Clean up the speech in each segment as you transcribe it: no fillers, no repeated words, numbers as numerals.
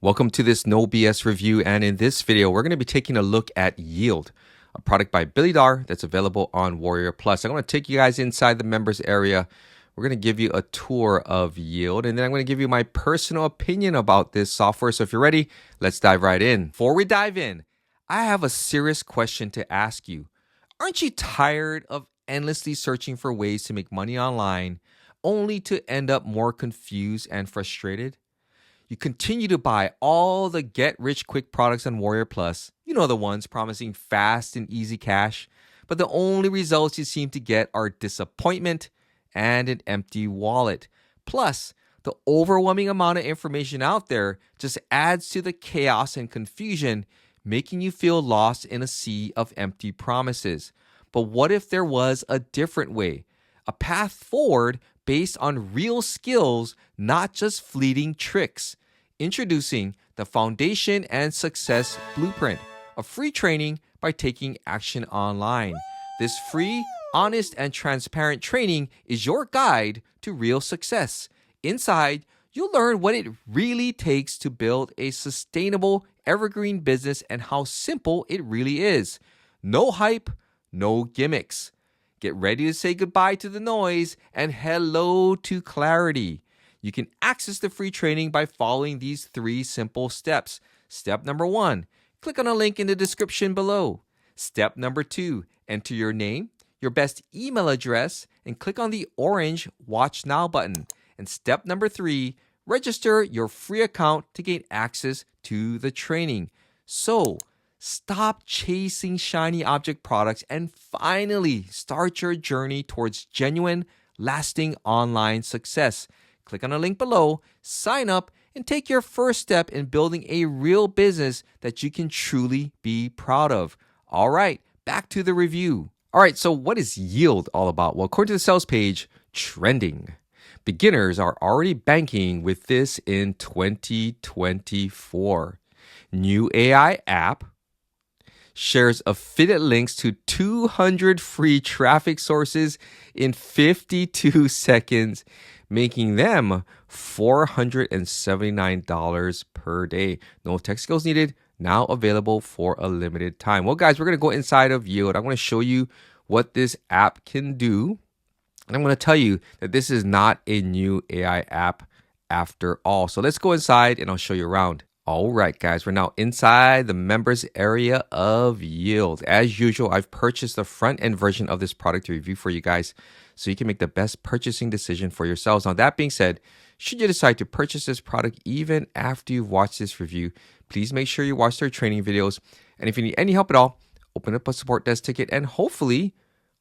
Welcome to this No BS review, and in this video, we're going to be taking a look at Yield, a product by Darr that's available on WarriorPlus. I'm going to take you guys inside the members area. We're going to give you a tour of Yield, and then I'm going to give you my personal opinion about this software. So if you're ready, let's dive right in. Before we dive in, I have a serious question to ask you. Aren't you tired of endlessly searching for ways to make money online, only to end up more confused and frustrated? You continue to buy all the get-rich-quick products on WarriorPlus. You know the ones promising fast and easy cash. But the only results you seem to get are disappointment and an empty wallet. Plus, the overwhelming amount of information out there just adds to the chaos and confusion, making you feel lost in a sea of empty promises. But what if there was a different way? A path forward based on real skills, not just fleeting tricks. Introducing the Foundation and Success Blueprint, a free training by taking action online. This free, honest, and transparent training is your guide to real success. Inside, you'll learn what it really takes to build a sustainable, evergreen business and how simple it really is. No hype, no gimmicks. Get ready to say goodbye to the noise and hello to clarity. You can access the free training by following these 3 simple steps. Step number 1, click on a link in the description below. Step number 2, enter your name, your best email address, and click on the orange Watch Now button. And step number 3, register your free account to gain access to the training. So, stop chasing shiny object products and finally start your journey towards genuine, lasting online success. Click on the link below, sign up, and take your first step in building a real business that you can truly be proud of. All right, back to the review. All right, so what is Yield all about? Well, according to the sales page, trending. Beginners are already banking with this in 2024. New AI app shares affiliate links to 200 free traffic sources in 52 seconds, making them $479 per day. No tech skills needed, now available for a limited time. Well, guys, we're going to go inside of Yield. I'm going to show you what this app can do. And I'm going to tell you that this is not a new AI app after all. So let's go inside and I'll show you around. All right, guys, we're now inside the members area of Yield. As usual, I've purchased the front end version of this product to review for you guys so you can make the best purchasing decision for yourselves. Now, that being said, should you decide to purchase this product even after you've watched this review, please make sure you watch their training videos. And if you need any help at all, open up a support desk ticket and hopefully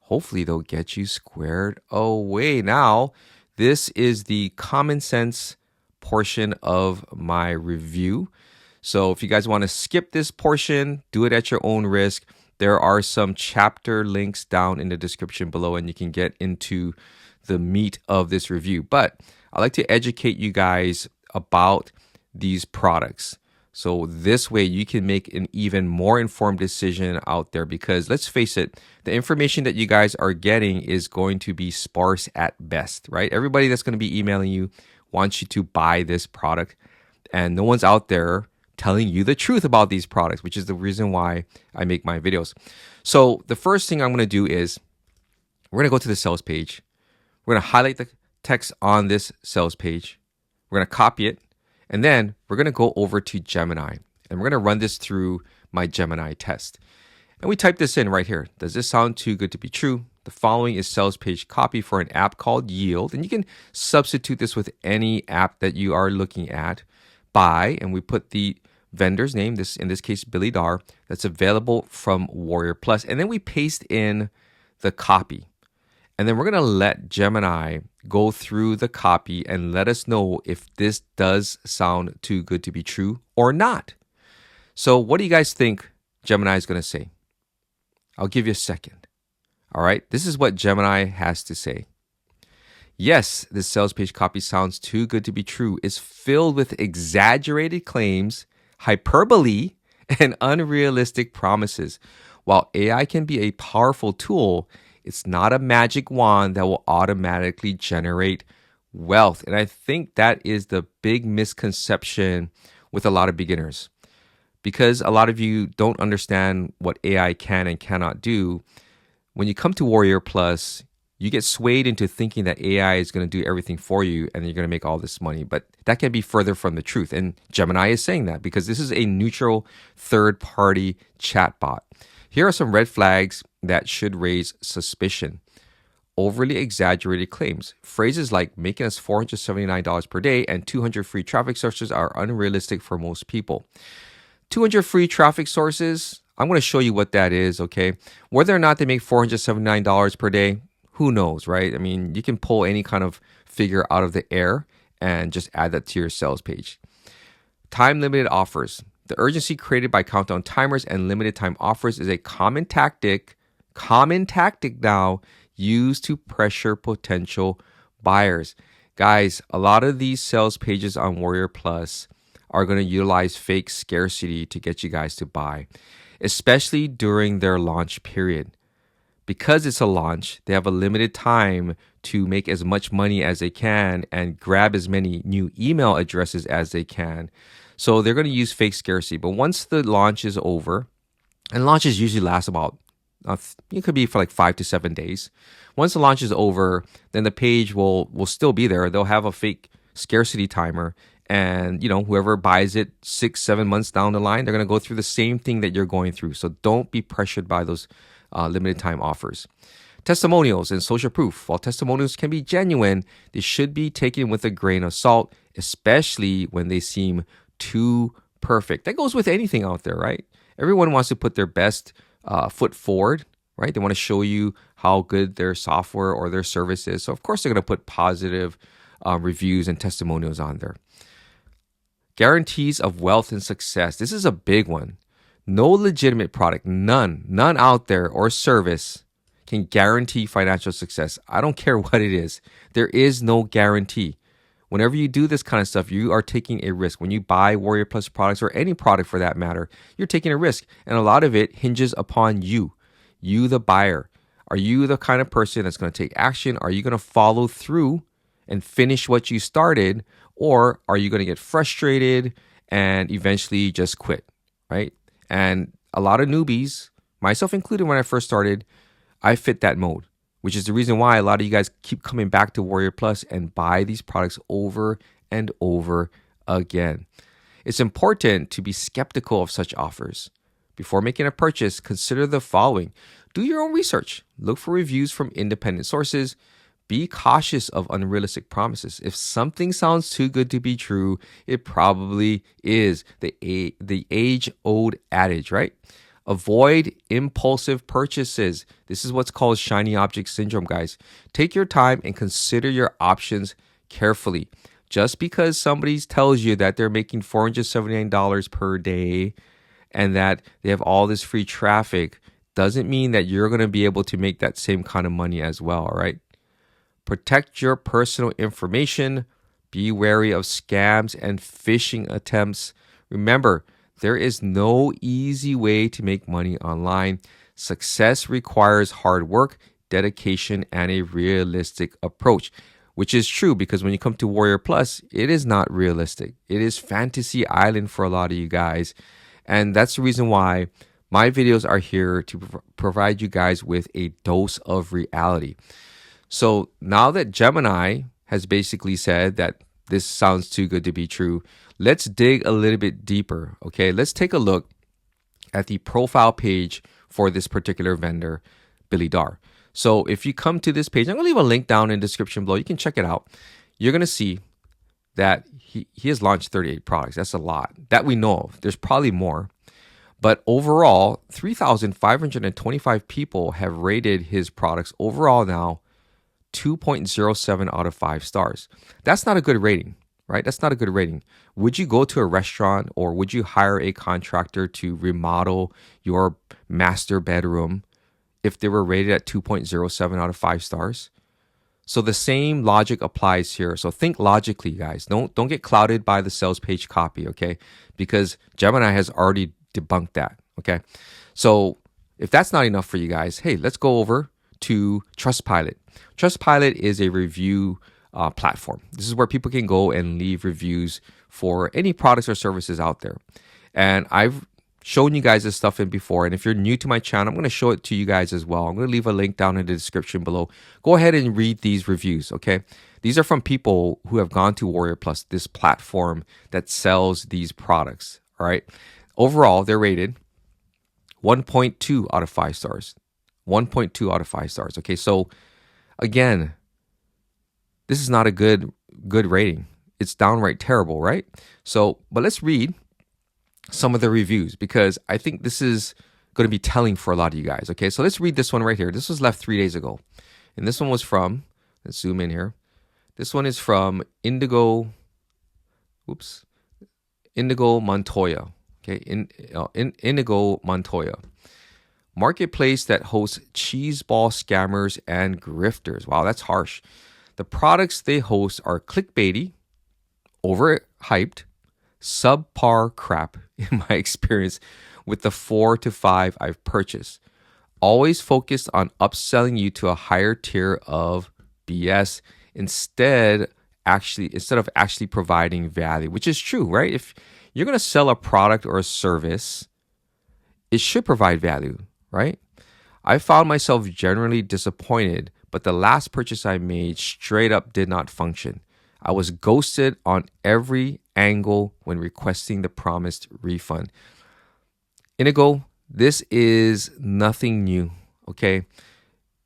they'll get you squared away. Now, this is the common sense portion of my review. So if you guys want to skip this portion, do it at your own risk. There are some chapter links down in the description below and you can get into the meat of this review. But I like to educate you guys about these products. So this way you can make an even more informed decision out there, because let's face it, the information that you guys are getting is going to be sparse at best, right? Everybody that's going to be emailing you wants you to buy this product, and no one's out there telling you the truth about these products, which is the reason why I make my videos. So the first thing I'm going to do is we're going to go to the sales page. We're going to highlight the text on this sales page. We're going to copy it, and then we're going to go over to Gemini, and we're going to run this through my Gemini test. And we type this in right here. Does this sound too good to be true? The following is sales page copy for an app called Yield. And you can substitute this with any app that you are looking at. Buy, and we put the vendor's name, this in this case, Darr, that's available from WarriorPlus. And then we paste in the copy. And then we're going to let Gemini go through the copy and let us know if this does sound too good to be true or not. So what do you guys think Gemini is going to say? I'll give you a second. All right, this is what Gemini has to say. Yes, this sales page copy sounds too good to be true. It's filled with exaggerated claims, hyperbole, and unrealistic promises. While AI can be a powerful tool, it's not a magic wand that will automatically generate wealth. And I think that is the big misconception with a lot of beginners. Because a lot of you don't understand what AI can and cannot do, when you come to Warrior Plus, you get swayed into thinking that AI is going to do everything for you and you're going to make all this money. But that can be further from the truth. And Gemini is saying that because this is a neutral third-party chatbot. Here are some red flags that should raise suspicion. Overly exaggerated claims. Phrases like making us $479 per day and 200 free traffic sources are unrealistic for most people. 200 free traffic sources, I'm going to show you what that is, okay? Whether or not they make $479 per day, who knows, right? I mean, you can pull any kind of figure out of the air and just add that to your sales page. Time-limited offers. The urgency created by countdown timers and limited time offers is a common tactic now used to pressure potential buyers. Guys, a lot of these sales pages on Warrior Plus are going to utilize fake scarcity to get you guys to buy, especially during their launch period. Because it's a launch, they have a limited time to make as much money as they can and grab as many new email addresses as they can. So they're going to use fake scarcity. But once the launch is over, and launches usually last about, it could be for like 5 to 7 days. Once the launch is over, then the page will still be there. They'll have a fake scarcity timer. And, whoever buys it 6-7 months down the line, they're going to go through the same thing that you're going through. So don't be pressured by those limited time offers. Testimonials and social proof. While testimonials can be genuine, they should be taken with a grain of salt, especially when they seem too perfect. That goes with anything out there, right? Everyone wants to put their best foot forward, right? They want to show you how good their software or their service is. So of course they're going to put positive reviews and testimonials on there. Guarantees of wealth and success. This is a big one. No legitimate product, none out there or service can guarantee financial success. I don't care what it is. There is no guarantee. Whenever you do this kind of stuff, you are taking a risk. When you buy Warrior Plus products or any product for that matter, you're taking a risk. And a lot of it hinges upon you, the buyer. Are you the kind of person that's going to take action? Are you going to follow through and finish what you started? Or are you going to get frustrated and eventually just quit, right? And a lot of newbies, myself included when I first started, I fit that mode, which is the reason why a lot of you guys keep coming back to Warrior Plus and buy these products over and over again. It's important to be skeptical of such offers. Before making a purchase, consider the following. Do your own research. Look for reviews from independent sources. Be cautious of unrealistic promises. If something sounds too good to be true, it probably is. The age-old adage, right? Avoid impulsive purchases. This is what's called shiny object syndrome, guys. Take your time and consider your options carefully. Just because somebody tells you that they're making $479 per day and that they have all this free traffic doesn't mean that you're going to be able to make that same kind of money as well, all right? Protect your personal information. Be wary of scams and phishing attempts. Remember, there is no easy way to make money online. Success requires hard work, dedication, and a realistic approach, which is true because when you come to Warrior Plus, it is not realistic. It is fantasy island for a lot of you guys. And that's the reason why my videos are here to provide you guys with a dose of reality. So now that Gemini has basically said that this sounds too good to be true, let's dig a little bit deeper, okay? Let's take a look at the profile page for this particular vendor, Billy Darr. So if you come to this page, I'm going to leave a link down in the description below. You can check it out. You're going to see that he has launched 38 products. That's a lot that we know of. There's probably more. But overall, 3,525 people have rated his products overall now 2.07 out of 5 stars. That's not a good rating, right? That's not a good rating. Would you go to a restaurant or would you hire a contractor to remodel your master bedroom if they were rated at 2.07 out of 5 stars? So the same logic applies here. So think logically, guys. Don't get clouded by the sales page copy, okay? Because Gemini has already debunked that, okay? So if that's not enough for you guys, hey, let's go over to Trustpilot. Trustpilot is a review platform. This is where people can go and leave reviews for any products or services out there. And I've shown you guys this stuff in before. And if you're new to my channel, I'm going to show it to you guys as well. I'm going to leave a link down in the description below. Go ahead and read these reviews, okay? These are from people who have gone to WarriorPlus, this platform that sells these products, all right? Overall, they're rated 1.2 out of 5 stars. 1.2 out of 5 stars, okay? So again, this is not a good rating. It's downright terrible, right? So, but let's read some of the reviews because I think this is going to be telling for a lot of you guys. Okay, so let's read this one right here. This was left 3 days ago. And this one was from, let's zoom in here. This one is from Indigo Montoya. Okay, Indigo Montoya. Marketplace that hosts cheeseball scammers and grifters. Wow, that's harsh. The products they host are clickbaity, overhyped, subpar crap in my experience with the 4 to 5 I've purchased. Always focused on upselling you to a higher tier of BS instead of actually providing value, which is true, right? If you're going to sell a product or a service, it should provide value, right? I found myself generally disappointed, but the last purchase I made straight up did not function. I was ghosted on every angle when requesting the promised refund. Inigo, this is nothing new, okay?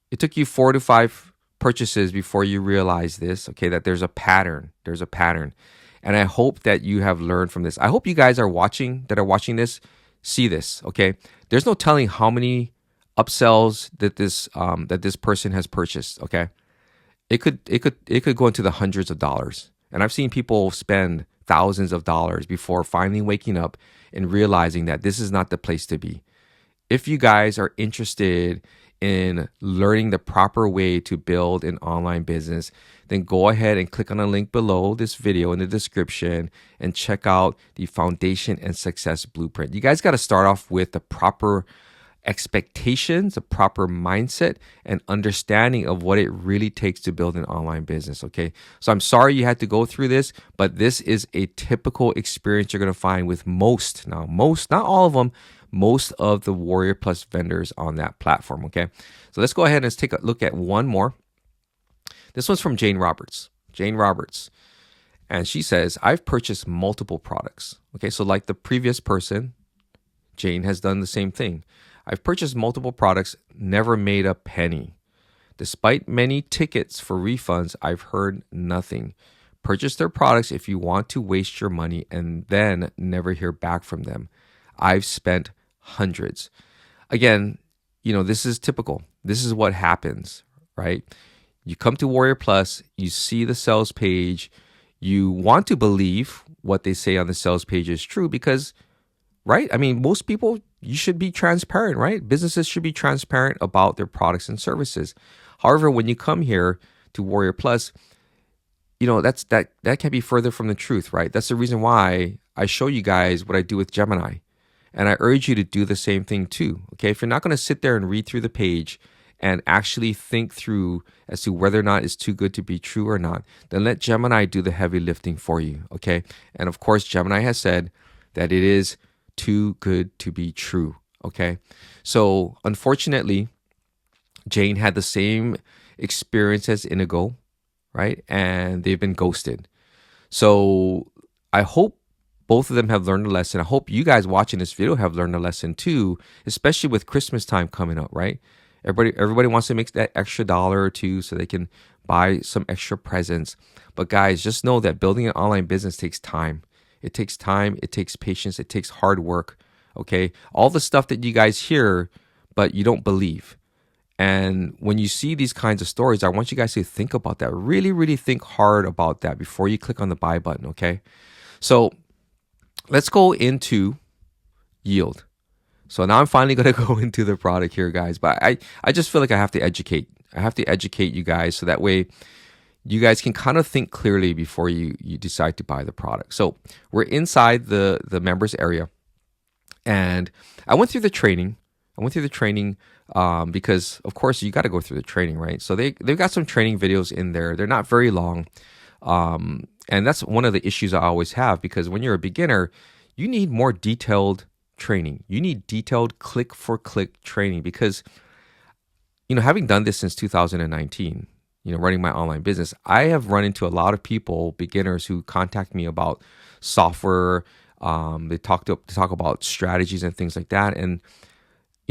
It took you 4 to 5 purchases before you realize this, okay, that there's a pattern. There's a pattern. And I hope that you have learned from this. I hope you guys are watching this, see this, okay? There's no telling how many upsells that this person has purchased, okay? It could go into the hundreds of dollars. And I've seen people spend thousands of dollars before finally waking up and realizing that this is not the place to be. If you guys are interested in learning the proper way to build an online business, then go ahead and click on the link below this video in the description and check out the Foundation and Success Blueprint. You guys got to start off with the proper expectations, a proper mindset, and understanding of what it really takes to build an online business, okay? So I'm sorry you had to go through this, but this is a typical experience you're going to find with most, not all of them, most of the WarriorPlus vendors on that platform, okay? So let's go ahead and let's take a look at one more. This one's from Jane Roberts. And she says, I've purchased multiple products. Okay, so like the previous person, Jane has done the same thing. I've purchased multiple products, never made a penny. Despite many tickets for refunds, I've heard nothing. Purchase their products if you want to waste your money and then never hear back from them. I've spent hundreds. Again, this is typical. This is what happens, right? You come to WarriorPlus, you see the sales page, you want to believe what they say on the sales page is true because, right? I mean, most people, you should be transparent, right? Businesses should be transparent about their products and services. However, when you come here to WarriorPlus, that can be further from the truth, right? That's the reason why I show you guys what I do with Gemini. And I urge you to do the same thing too, okay? If you're not going to sit there and read through the page and actually think through as to whether or not it's too good to be true or not, then let Gemini do the heavy lifting for you, okay? And of course, Gemini has said that it is too good to be true, okay? So unfortunately, Jane had the same experience as Inigo, right? And they've been ghosted. So I hope both of them have learned a lesson. I hope you guys watching this video have learned a lesson too, especially with Christmas time coming up, right? Everybody wants to make that extra dollar or two so they can buy some extra presents. But guys, just know that building an online business takes time. It takes time, it takes patience, it takes hard work, okay? All the stuff that you guys hear, but you don't believe. And when you see these kinds of stories, I want you guys to think about that. Really, really think hard about that before you click on the buy button, okay? So let's go into yield. So now I'm finally going to go into the product here, guys. But I just feel like I have to educate. I have to educate you guys so that way you guys can kind of think clearly before you decide to buy the product. So we're inside the members area. And I went through the training. Because, of course, you got to go through the training, right? So they've got some training videos in there. They're not very long. And that's one of the issues I always have, because when you're a beginner, you need more detailed training. You need detailed click for click training, because, having done this since 2019, running my online business, I have run into a lot of people, beginners, who contact me about software. They talk about strategies and things like that. And,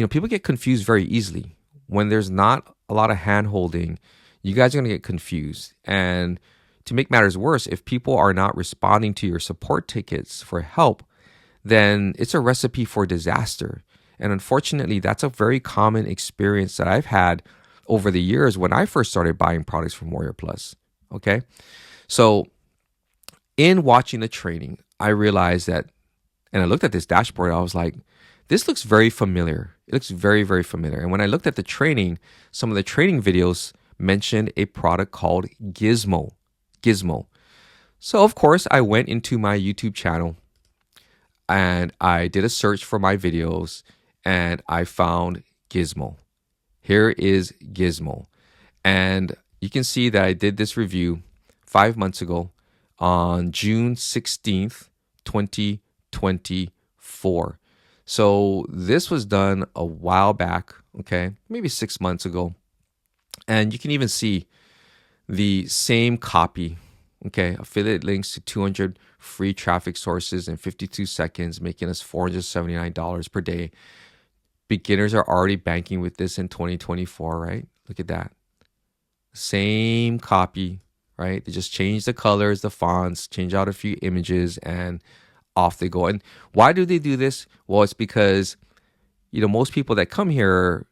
people get confused very easily. When there's not a lot of hand holding, you guys are going to get confused. And to make matters worse, if people are not responding to your support tickets for help, then it's a recipe for disaster. And unfortunately, that's a very common experience that I've had over the years when I first started buying products from WarriorPlus. Okay. So in watching the training, I realized that, and I looked at this dashboard, I was like, this looks very familiar. It looks very, very familiar. And when I looked at the training, some of the training videos mentioned a product called Gizmo. So of course, I went into my YouTube channel and I did a search for my videos, and I found Gizmo. Here is Gizmo. And you can see that I did this review 5 months ago on June 16th, 2024. So this was done a while back, okay, maybe 6 months ago. And you can even see the same copy, okay, affiliate links to 200 free traffic sources in 52 seconds, making us $479 per day. Beginners are already banking with this in 2024, right? Look at that. Same copy, right? They just change the colors, the fonts, change out a few images, and off they go. And why do they do this? Well, it's because, most people that come here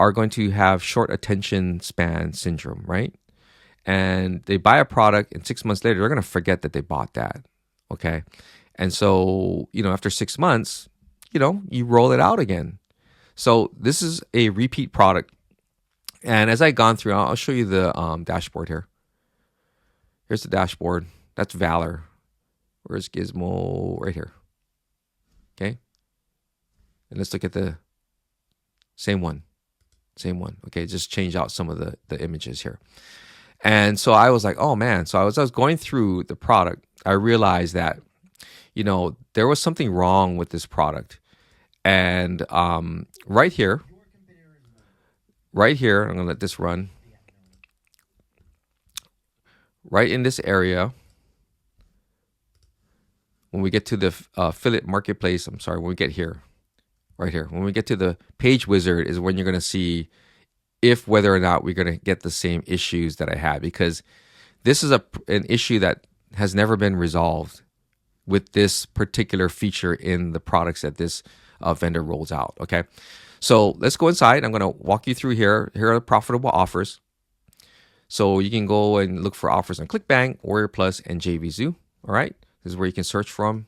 are going to have short attention span syndrome, right? And they buy a product, and 6 months later, they're going to forget that they bought that. Okay. And so, after 6 months, you roll it out again. So this is a repeat product. And as I've gone through, I'll show you the dashboard here. Here's the dashboard. That's Valor. Where's Gizmo? Right here. Okay. And let's look at the same one. Okay. Just change out some of the images here. And so I was like, oh man. So as I was going through the product, I realized that, there was something wrong with this product. And right here, I'm going to let this run. Right in this area, when we get to the affiliate marketplace, when we get here, right here, when we get to the page wizard is when you're going to see whether or not we're going to get the same issues that I had, because this is an issue that has never been resolved with this particular feature in the products that this vendor rolls out. Okay. So let's go inside. I'm going to walk you through here. Here are the profitable offers. So you can go and look for offers on ClickBank, WarriorPlus, and JVZoo. All right. This is where you can search from,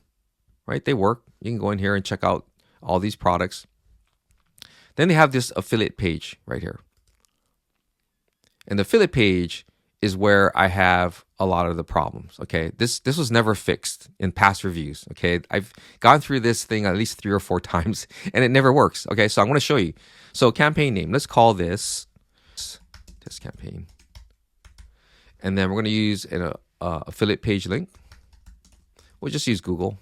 right? They work. You can go in here and check out all these products. Then they have this affiliate page right here. And the affiliate page is where I have a lot of the problems. Okay. This was never fixed in past reviews. Okay. I've gone through this thing at least 3 or 4 times and it never works. Okay. So I'm going to show you. So campaign name, let's call this test campaign. And then we're going to use an affiliate page link. We'll just use Google.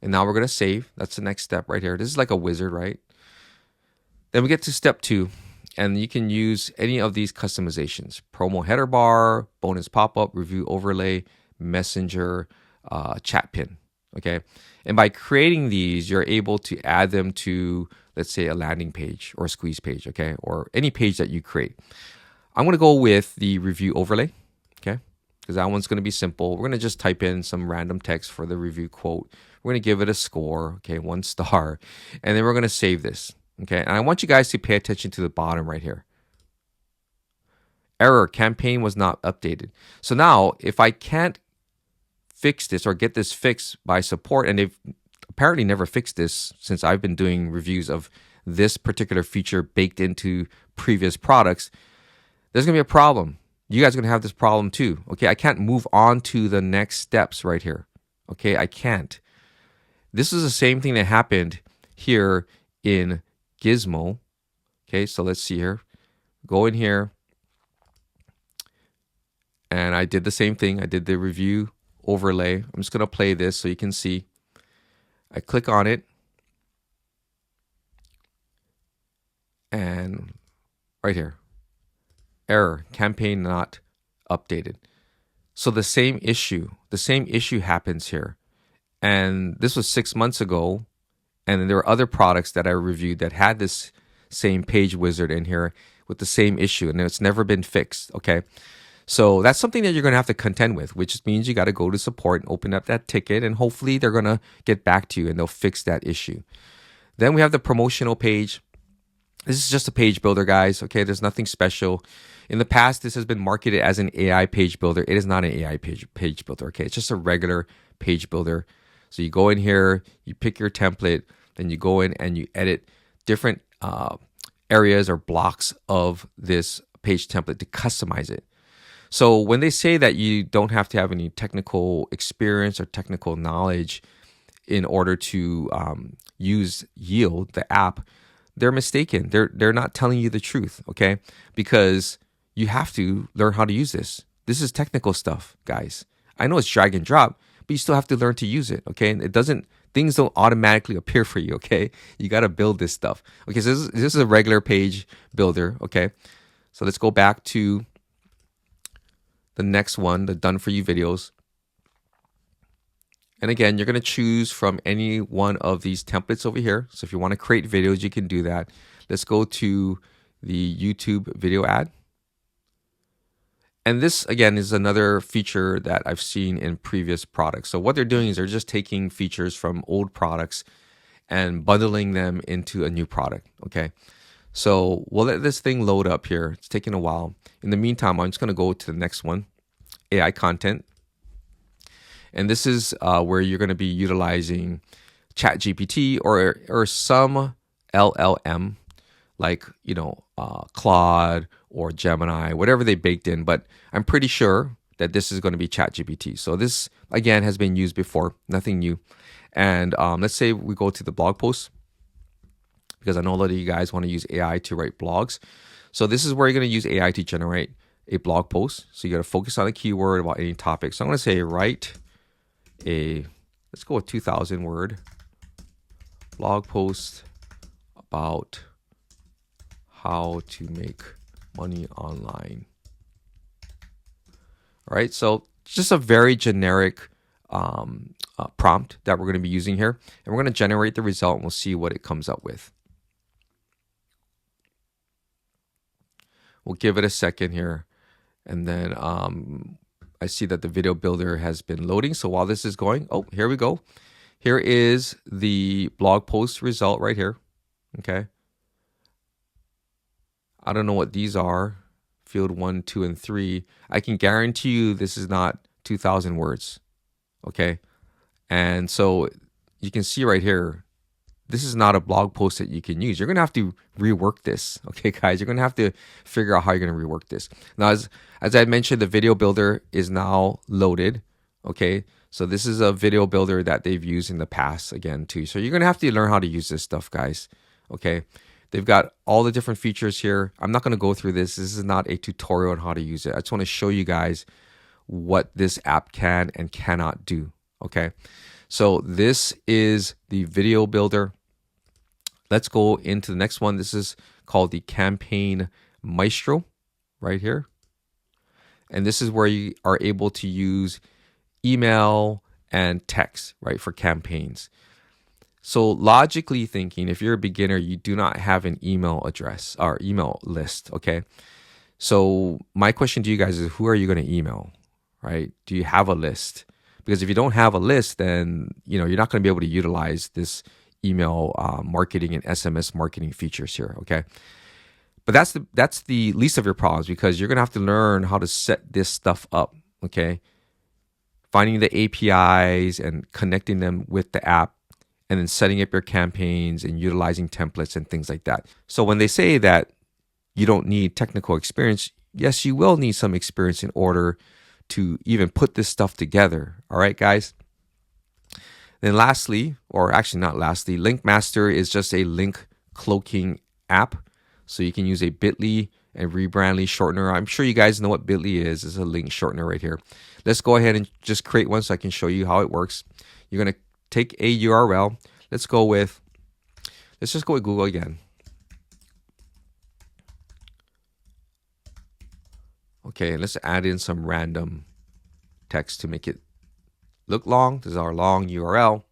And now we're going to save. That's the next step right here. This is like a wizard, right? Then we get to step 2. And you can use any of these customizations: promo header bar, bonus pop-up, review overlay, messenger, chat pin. Okay. And by creating these, you're able to add them to, let's say, a landing page or a squeeze page. Okay. Or any page that you create. I'm going to go with the review overlay. Okay. Because that one's going to be simple. We're going to just type in some random text for the review quote. We're going to give it a score. Okay. 1 star. And then we're going to save this. Okay, and I want you guys to pay attention to the bottom right here. Error, campaign was not updated. So now, if I can't fix this or get this fixed by support, and they've apparently never fixed this since I've been doing reviews of this particular feature baked into previous products, there's going to be a problem. You guys are going to have this problem too. Okay, I can't move on to the next steps right here. Okay, I can't. This is the same thing that happened here in Gizmo. Okay, so let's see here. Go in here. And I did the same thing. I did the review overlay. I'm just going to play this so you can see. I click on it. And right here, error, campaign not updated. So the same issue happens here. And this was 6 months ago. And there were other products that I reviewed that had this same page wizard in here with the same issue, and it's never been fixed. Okay. So that's something that you're going to have to contend with, which means you got to go to support and open up that ticket, and hopefully they're going to get back to you and they'll fix that issue. Then we have the promotional page. This is just a page builder, guys. Okay, there's nothing special. In the past, this has been marketed as an AI page builder. It is not an AI page builder. Okay, it's just a regular page builder. So you go in here, you pick your template, then you go in and you edit different areas or blocks of this page template to customize it. So when they say that you don't have to have any technical experience or technical knowledge in order to use Yield, the app, they're mistaken. They're not telling you the truth, okay? Because you have to learn how to use this. This is technical stuff, guys. I know it's drag and drop, but you still have to learn to use it, okay? And things don't automatically appear for you, okay? You got to build this stuff. Okay, so this is a regular page builder, okay? So let's go back to the next one, the done for you videos. And again, you're going to choose from any one of these templates over here. So if you want to create videos, you can do that. Let's go to the YouTube video ad. And this, again, is another feature that I've seen in previous products. So what they're doing is they're just taking features from old products and bundling them into a new product, okay? So we'll let this thing load up here. It's taking a while. In the meantime, I'm just going to go to the next one, AI content. And this is where you're going to be utilizing ChatGPT or some LLM, like, Claude or Gemini, whatever they baked in. But I'm pretty sure that this is going to be ChatGPT. So this, again, has been used before, nothing new. And let's say we go to the blog post, because I know a lot of you guys want to use AI to write blogs. So this is where you're going to use AI to generate a blog post. So you got to focus on a keyword about any topic. So I'm going to say write let's go with 2,000 word blog post about how to make money online. All right, so just a very generic prompt that we're going to be using here, and we're going to generate the result, and we'll see what it comes up with. We'll give it a second here, and then I see that the video builder has been loading. So while this is going, oh, here we go. Here is the blog post result right here. Okay. I don't know what these are. Field 1, 2, and 3. I can guarantee you this is not 2,000 words. Okay. And so you can see right here, this is not a blog post that you can use. You're going to have to rework this. Okay, guys, you're going to have to figure out how you're going to rework this. Now, as I mentioned, the video builder is now loaded. Okay, so this is a video builder that they've used in the past again too. So you're going to have to learn how to use this stuff, guys. Okay, they've got all the different features here. I'm not going to go through this. This is not a tutorial on how to use it. I just want to show you guys what this app can and cannot do. Okay. So this is the video builder. Let's go into the next one. This is called the Campaign Maestro right here. And this is where you are able to use email and text, right, for campaigns. So logically thinking, if you're a beginner, you do not have an email address or email list, okay? So my question to you guys is, who are you going to email, right? Do you have a list? Because if you don't have a list, then you're not going to be able to utilize this email marketing and SMS marketing features here. Okay, but that's the least of your problems, because you're going to have to learn how to set this stuff up. Okay, finding the APIs and connecting them with the app, and then setting up your campaigns and utilizing templates and things like that. So when they say that you don't need technical experience, yes, you will need some experience in order to even put this stuff together. All right, guys. Then lastly, or actually not lastly, Link Master is just a link cloaking app. So you can use a bit.ly and rebrandly shortener. I'm sure you guys know what Bitly is. It's a link shortener right here. Let's go ahead and just create one so I can show you how it works. You're going to take a URL. Let's just go with Google again. Okay, let's add in some random text to make it look long. This is our long URL.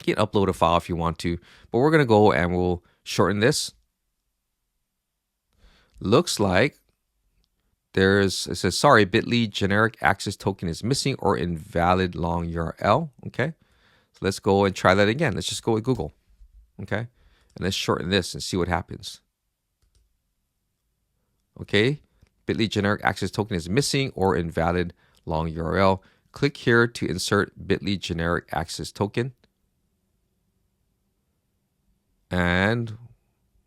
You can upload a file if you want to, but we're going to go and we'll shorten this. Looks like it says, sorry, Bitly generic access token is missing or invalid long URL. Okay, so let's go and try that again. Let's just go with Google. Okay, and let's shorten this and see what happens. Okay, Bitly generic access token is missing or invalid long URL. Click here to insert Bitly generic access token. And,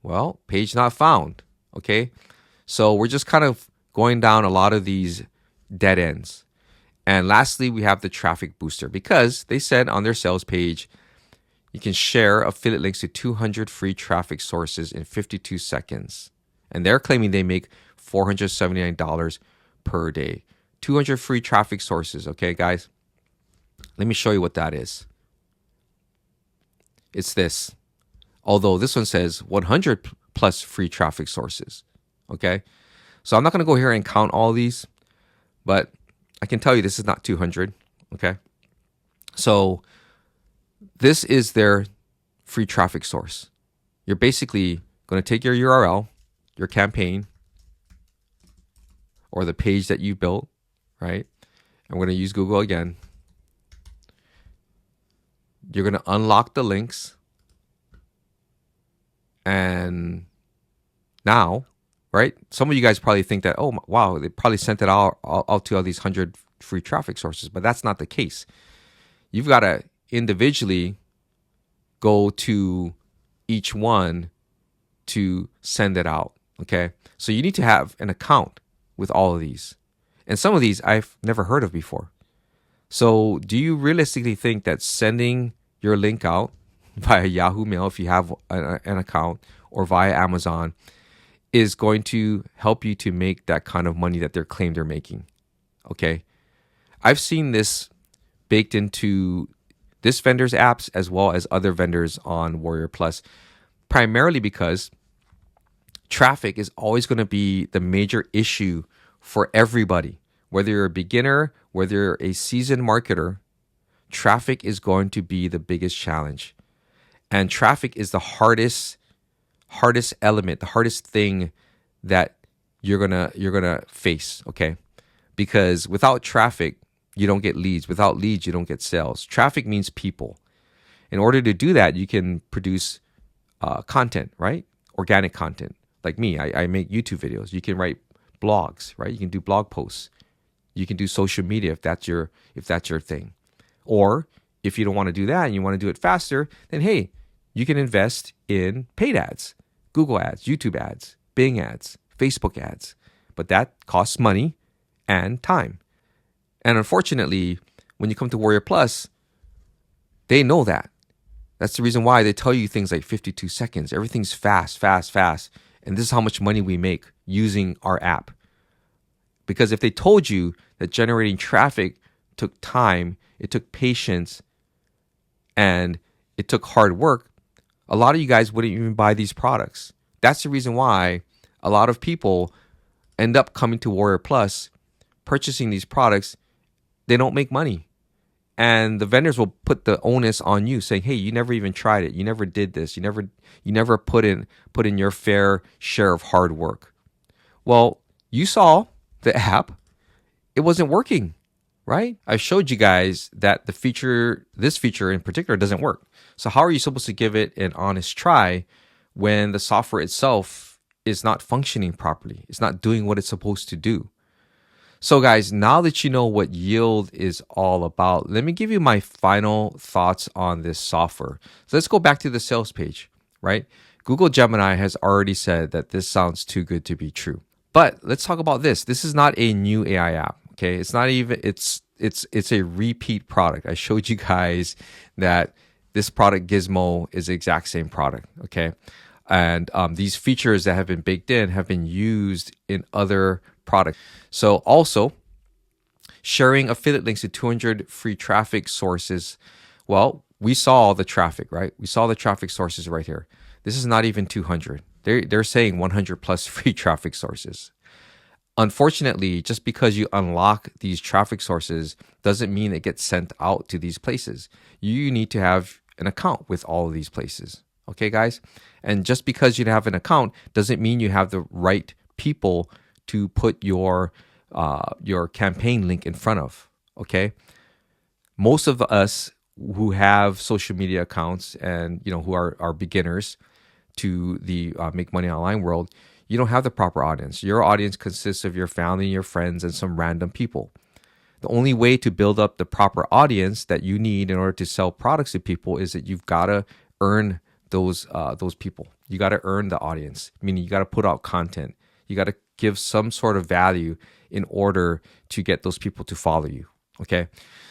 well, page not found. Okay, so we're just kind of going down a lot of these dead ends. And lastly, we have the traffic booster, because they said on their sales page, you can share affiliate links to 200 free traffic sources in 52 seconds. And they're claiming they make $479 per day. 200 free traffic sources. Okay, guys, let me show you what that is. It's this. Although this one says 100 plus free traffic sources. Okay, so I'm not going to go here and count all these, but I can tell you this is not 200. Okay, so this is their free traffic source. You're basically going to take your URL, your campaign, or the page that you built, right? And we're going to use Google again. You're going to unlock the links. And now, right? Some of you guys probably think that, oh, wow, they probably sent it out to all these 100 free traffic sources, but that's not the case. You've got to individually go to each one to send it out, okay? So you need to have an account with all of these. And some of these I've never heard of before. So do you realistically think that sending your link out via Yahoo Mail, if you have an account, or via Amazon, is going to help you to make that kind of money that they're claiming they're making? Okay, I've seen this baked into this vendor's apps as well as other vendors on WarriorPlus, primarily because traffic is always going to be the major issue for everybody. Whether you're a beginner, whether you're a seasoned marketer, traffic is going to be the biggest challenge. And traffic is the hardest element, the hardest thing that you're gonna face, okay? Because without traffic, you don't get leads. Without leads, you don't get sales. Traffic means people. In order to do that, you can produce content, right? Organic content. Like me, I make YouTube videos. You can write blogs, right? You can do blog posts. You can do social media if that's your thing. Or if you don't want to do that and you want to do it faster, then hey, you can invest in paid ads, Google ads, YouTube ads, Bing ads, Facebook ads. But that costs money and time. And unfortunately, when you come to WarriorPlus, they know that. That's the reason why they tell you things like 52 seconds. Everything's fast, fast, fast. And this is how much money we make using our app. Because if they told you that generating traffic took time, it took patience, and it took hard work, a lot of you guys wouldn't even buy these products. That's the reason why a lot of people end up coming to WarriorPlus, purchasing these products. They don't make money. And the vendors will put the onus on you, saying, hey, you never even tried it. You never did this. You never put in your fair share of hard work. Well, you saw the app. It wasn't working, right? I showed you guys that this feature in particular doesn't work. So how are you supposed to give it an honest try when the software itself is not functioning properly? It's not doing what it's supposed to do. So guys, now that you know what yield is all about, let me give you my final thoughts on this software. So let's go back to the sales page, right? Google Gemini has already said that this sounds too good to be true. But let's talk about this. This is not a new AI app, okay? It's not even, it's a repeat product. I showed you guys that this product Gizmo is the exact same product, okay? And these features that have been baked in have been used in other products. So also sharing affiliate links to 200 free traffic sources. Well, we saw the traffic, right? We saw the traffic sources right here. This is not even 200. They're saying 100 plus free traffic sources. Unfortunately, just because you unlock these traffic sources doesn't mean it gets sent out to these places. You need to have an account with all of these places. Okay, guys? And just because you have an account doesn't mean you have the right people to put your campaign link in front of. Okay? Most of us who have social media accounts and who are beginners to the make money online world, you don't have the proper audience. Your audience consists of your family, your friends, and some random people. The only way to build up the proper audience that you need in order to sell products to people is that you've got to earn those people. You got to earn the audience, meaning you got to put out content. You got to give some sort of value in order to get those people to follow you. Okay,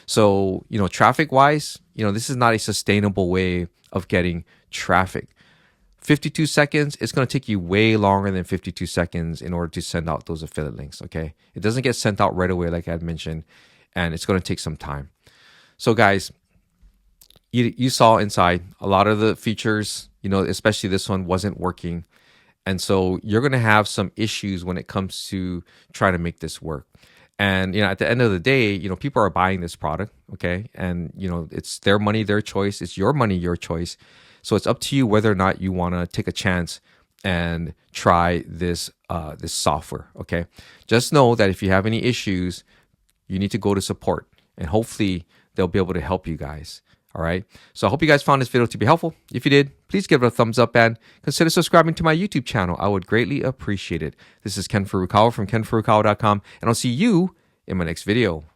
so traffic wise, this is not a sustainable way of getting traffic. 52 seconds, it's going to take you way longer than 52 seconds in order to send out those affiliate links, okay? It doesn't get sent out right away like I had mentioned, and it's going to take some time. So guys, you saw inside a lot of the features, especially this one wasn't working. And so you're going to have some issues when it comes to trying to make this work. And, at the end of the day, people are buying this product, okay? And, it's their money, their choice. It's your money, your choice. So it's up to you whether or not you want to take a chance and try this software, okay? Just know that if you have any issues, you need to go to support, and hopefully they'll be able to help you guys, all right? So I hope you guys found this video to be helpful. If you did, please give it a thumbs up and consider subscribing to my YouTube channel. I would greatly appreciate it. This is Ken Furukawa from kenfurukawa.com, and I'll see you in my next video.